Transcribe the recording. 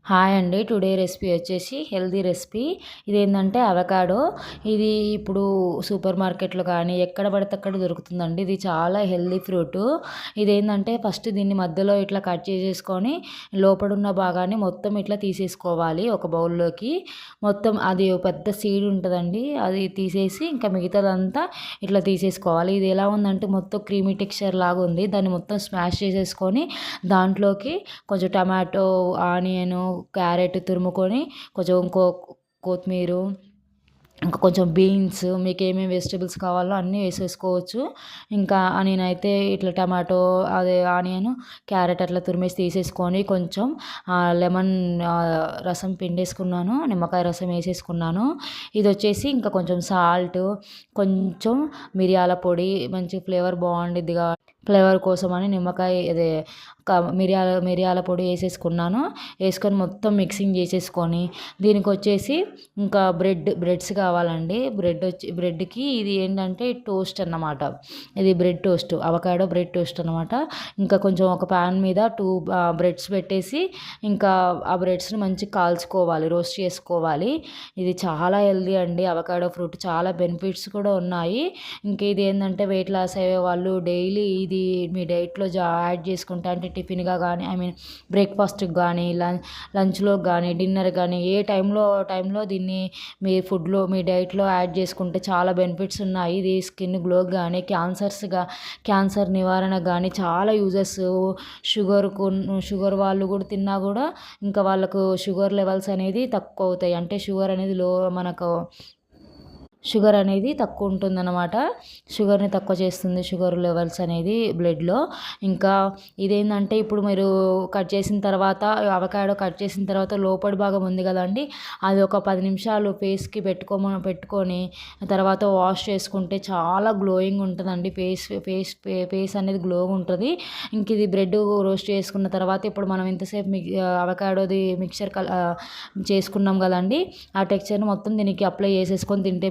Hi అండి. Today recipe వచ్చేసి healthy recipe. ఇదేంటంటే అవకాడో. ఇది ఇప్పుడు సూపర్ మార్కెట్‌లో కానీ ఎక్కడ పడితే అక్కడ దొరుకుతుందండి. ఇది చాలా హెల్తీ ఫ్రూటు. ఇదేంటంటే ఫస్ట్ దీన్ని మధ్యలో ఇట్లా కట్ చేసేసుకొని లోపడున్న భాగాన్ని మొత్తం ఇట్లా తీసేసుకోవాలి ఒక బౌల్‌లోకి. మొత్తం అది ఓ పెద్ద సీడ్ ఉంటదండి. అది తీసేసి ఇంకా మిగతాదంతా ఇట్లా తీసేసుకోవాలి. ఇది ఎలా ఉందంటే మొత్తం క్రీమీ టెక్స్చర్ లాగా ఉంది. దాన్ని మొత్తం స్మాష్ చేసేసుకొని దాంట్లోకి కొంచెం టమాటో, ఆనియను, క్యారెట్ తురుముకొని కొంచెం కొత్తిమీరు, ఇంకా కొంచెం బీన్స్, మీకేమేమి వెజిటబుల్స్ కావాలో అన్నీ వేసేసుకోవచ్చు. ఇంకా నేనైతే ఇట్లా టమాటో, అదే ఆనియన్, క్యారెట్ అట్లా తురిమేసి తీసేసుకొని కొంచెం లెమన్ రసం పిండేసుకున్నాను. నిమ్మకాయ రసం వేసేసుకున్నాను. ఇది వచ్చేసి ఇంకా కొంచెం సాల్ట్, కొంచెం మిరియాల పొడి, మంచి ఫ్లేవర్ బాగుండిద్దిగా ఫ్లేవర్ కోసమని నిమ్మకాయ అదే మిరియాల పొడి వేసేసుకున్నాను. వేసుకొని మొత్తం మిక్సింగ్ చేసేసుకొని దీనికి వచ్చేసి ఇంకా బ్రెడ్స్ కావాలండి. బ్రెడ్‌కి ఇది ఏంటంటే టోస్ట్ అన్నమాట. ఇది bread toast, avocado bread toast అనమాట. ఇంకా కొంచెం ఒక పాన్ మీద 2 బ్రెడ్స్ పెట్టేసి ఇంకా ఆ బ్రెడ్స్‌ని మంచిగా కాల్చుకోవాలి, రోస్ట్ చేసుకోవాలి. ఇది చాలా హెల్తీ అండి. అవకాడో ఫ్రూట్ చాలా బెనిఫిట్స్ కూడా ఉన్నాయి. ఇంకా ఇది ఏంటంటే వెయిట్ లాస్ అయ్యే వాళ్ళు డైలీ ఇది మీ డైట్‌లో యాడ్ చేసుకుంటే, అంటే టిఫిన్‌గా కానీ బ్రేక్‌ఫాస్ట్‌కి కానీ లంచ్‌లోకి కానీ, డిన్నర్‌కి కానీ ఏ టైంలో దీన్ని మీ ఫుడ్‌లో మీ డైట్‌లో యాడ్ చేసుకుంటే చాలా బెనిఫిట్స్ ఉన్నాయి. ఇది స్కిన్ గ్లోకి కానీ, క్యాన్సర్ నివారణకు కానీ చాలా యూజెస్. షుగర్ వాళ్ళు కూడా తిన్నా కూడా ఇంకా వాళ్ళకు షుగర్ లెవెల్స్ అనేది తక్కువ అవుతాయి. అంటే షుగర్ అనేది తక్కువ ఉంటుందన్నమాట. షుగర్‌ని తక్కువ చేస్తుంది. షుగర్ లెవెల్స్ అనేది బ్లడ్‌లో. ఇంకా ఇదేంటంటే ఇప్పుడు మీరు అవకాడో కట్ చేసిన తర్వాత లోపడి భాగం ఉంది కదండీ! అది ఒక 10 నిమిషాలు ఫేస్‌కి పెట్టుకొని తర్వాత వాష్ చేసుకుంటే చాలా గ్లోయింగ్ ఉంటదండి. ఫేస్ అనేది గ్లోగా ఉంటది. ఇంక ఇది బ్రెడ్ రోస్ట్ చేసుకున్న తర్వాత ఇప్పుడు మనం ఇంతసేపు అవకాడోది మిక్చర్ చేసుకున్నాం కదండీ! ఆ టెక్స్చర్‌ని మొత్తం దీనికి అప్లై చేసేసుకొని తింటే